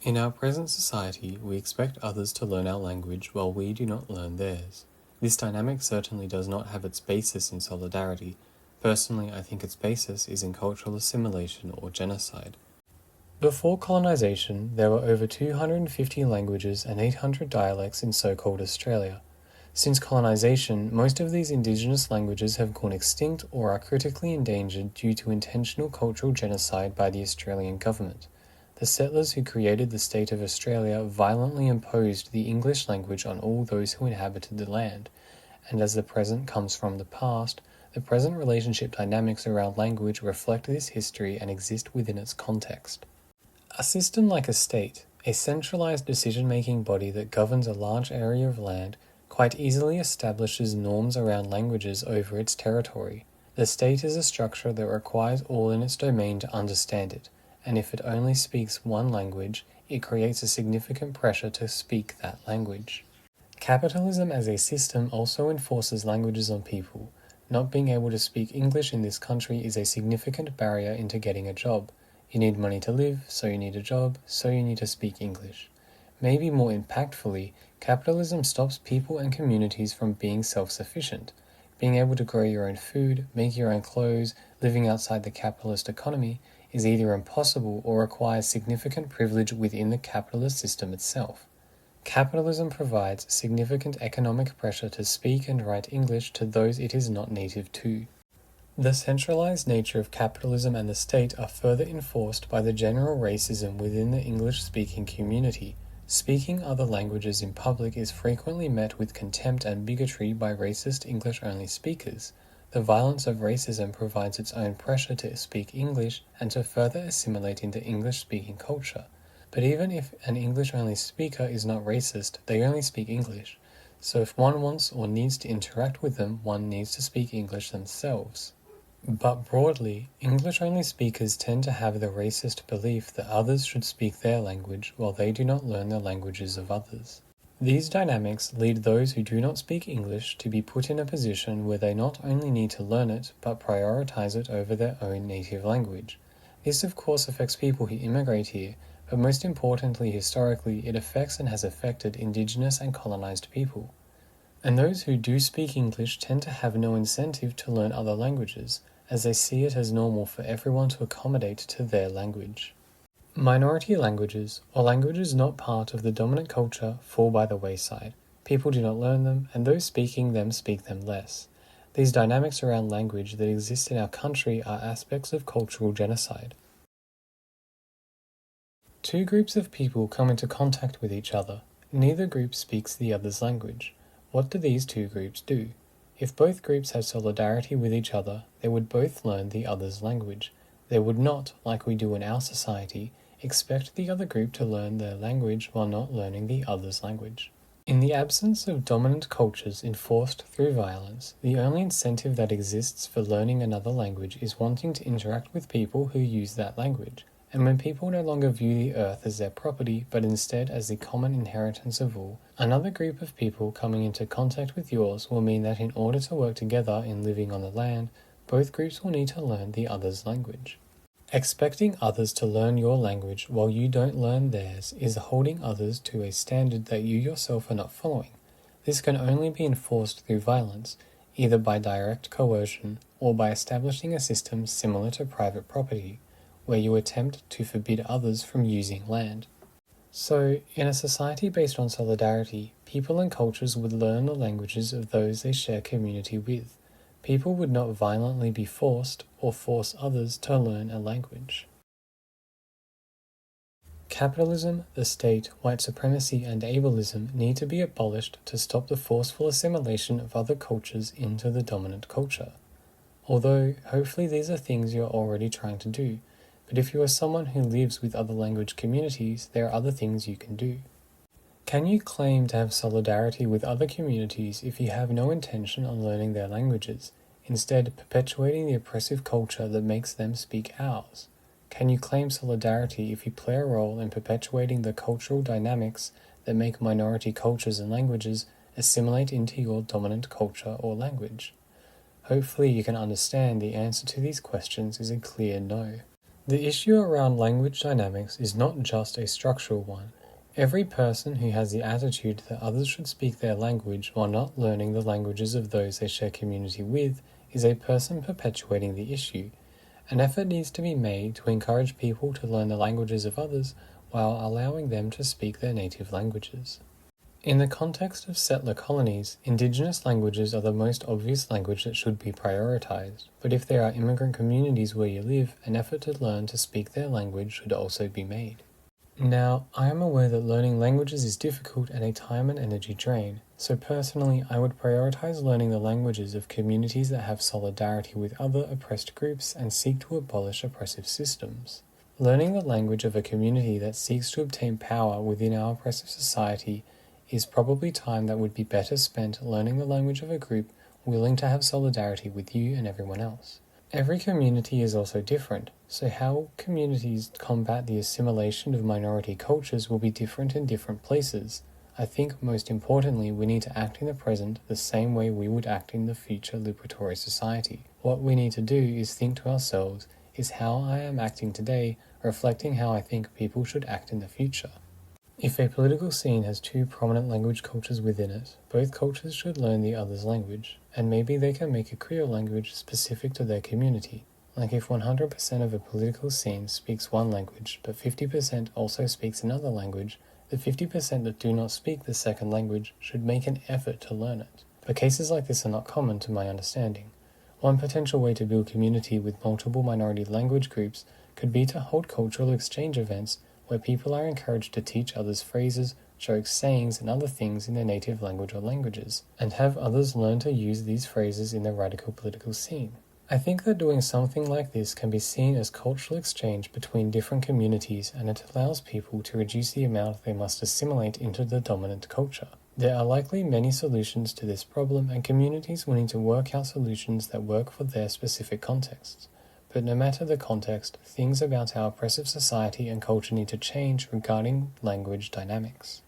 In our present society, we expect others to learn our language while we do not learn theirs. This dynamic certainly does not have its basis in solidarity. Personally, I think its basis is in cultural assimilation or genocide. Before colonization, there were over 250 languages and 800 dialects in so-called Australia. Since colonization, most of these indigenous languages have gone extinct or are critically endangered due to intentional cultural genocide by the Australian government. The settlers who created the state of Australia violently imposed the English language on all those who inhabited the land, and as the present comes from the past, the present relationship dynamics around language reflect this history and exist within its context. A system like a state, a centralized decision-making body that governs a large area of land, quite easily establishes norms around languages over its territory. The state is a structure that requires all in its domain to understand it, and if it only speaks one language, it creates a significant pressure to speak that language. Capitalism as a system also enforces languages on people. Not being able to speak English in this country is a significant barrier into getting a job. You need money to live, so you need a job, so you need to speak English. Maybe more impactfully, capitalism stops people and communities from being self-sufficient. Being able to grow your own food, make your own clothes, living outside the capitalist economy is either impossible or requires significant privilege within the capitalist system itself. Capitalism provides significant economic pressure to speak and write English to those it is not native to. The centralized nature of capitalism and the state are further enforced by the general racism within the English-speaking community. Speaking other languages in public is frequently met with contempt and bigotry by racist English-only speakers. The violence of racism provides its own pressure to speak English and to further assimilate into English-speaking culture. But even if an English-only speaker is not racist, they only speak English. So if one wants or needs to interact with them, one needs to speak English themselves. But broadly, English-only speakers tend to have the racist belief that others should speak their language while they do not learn the languages of others. These dynamics lead those who do not speak English to be put in a position where they not only need to learn it, but prioritize it over their own native language. This of course affects people who immigrate here, but most importantly historically it affects and has affected Indigenous and colonized people. And those who do speak English tend to have no incentive to learn other languages, as they see it as normal for everyone to accommodate to their language. Minority languages, or languages not part of the dominant culture, fall by the wayside. People do not learn them, and those speaking them speak them less. These dynamics around language that exist in our country are aspects of cultural genocide. Two groups of people come into contact with each other. Neither group speaks the other's language. What do these two groups do? If both groups had solidarity with each other, they would both learn the other's language. They would not, like we do in our society, expect the other group to learn their language while not learning the other's language. In the absence of dominant cultures enforced through violence, the only incentive that exists for learning another language is wanting to interact with people who use that language. And when people no longer view the earth as their property, but instead as the common inheritance of all, another group of people coming into contact with yours will mean that in order to work together in living on the land, both groups will need to learn the other's language. Expecting others to learn your language while you don't learn theirs is holding others to a standard that you yourself are not following. This can only be enforced through violence, either by direct coercion or by establishing a system similar to private property, where you attempt to forbid others from using land. So, in a society based on solidarity, people and cultures would learn the languages of those they share community with. People would not violently be forced or force others to learn a language. Capitalism, the state, white supremacy, and ableism need to be abolished to stop the forceful assimilation of other cultures into the dominant culture. Although, hopefully these are things you're already trying to do. But if you are someone who lives with other language communities, there are other things you can do. Can you claim to have solidarity with other communities if you have no intention on learning their languages, instead perpetuating the oppressive culture that makes them speak ours? Can you claim solidarity if you play a role in perpetuating the cultural dynamics that make minority cultures and languages assimilate into your dominant culture or language? Hopefully you can understand the answer to these questions is a clear no. The issue around language dynamics is not just a structural one. Every person who has the attitude that others should speak their language while not learning the languages of those they share community with is a person perpetuating the issue. An effort needs to be made to encourage people to learn the languages of others while allowing them to speak their native languages. In the context of settler colonies, Indigenous languages are the most obvious language that should be prioritized, but if there are immigrant communities where you live, an effort to learn to speak their language should also be made. Now, I am aware that learning languages is difficult and a time and energy drain, so personally I would prioritize learning the languages of communities that have solidarity with other oppressed groups and seek to abolish oppressive systems. Learning the language of a community that seeks to obtain power within our oppressive society is probably time that would be better spent learning the language of a group willing to have solidarity with you and everyone else. Every community is also different, so how communities combat the assimilation of minority cultures will be different in different places. I think most importantly we need to act in the present the same way we would act in the future liberatory society. What we need to do is think to ourselves, is how I am acting today reflecting how I think people should act in the future? If a political scene has two prominent language cultures within it, both cultures should learn the other's language, and maybe they can make a Creole language specific to their community. Like if 100% of a political scene speaks one language, but 50% also speaks another language, the 50% that do not speak the second language should make an effort to learn it. But cases like this are not common to my understanding. One potential way to build community with multiple minority language groups could be to hold cultural exchange events where people are encouraged to teach others phrases, jokes, sayings, and other things in their native language or languages, and have others learn to use these phrases in the radical political scene. I think that doing something like this can be seen as cultural exchange between different communities, and it allows people to reduce the amount they must assimilate into the dominant culture. There are likely many solutions to this problem, and communities will need to work out solutions that work for their specific contexts. But no matter the context, things about our oppressive society and culture need to change regarding language dynamics.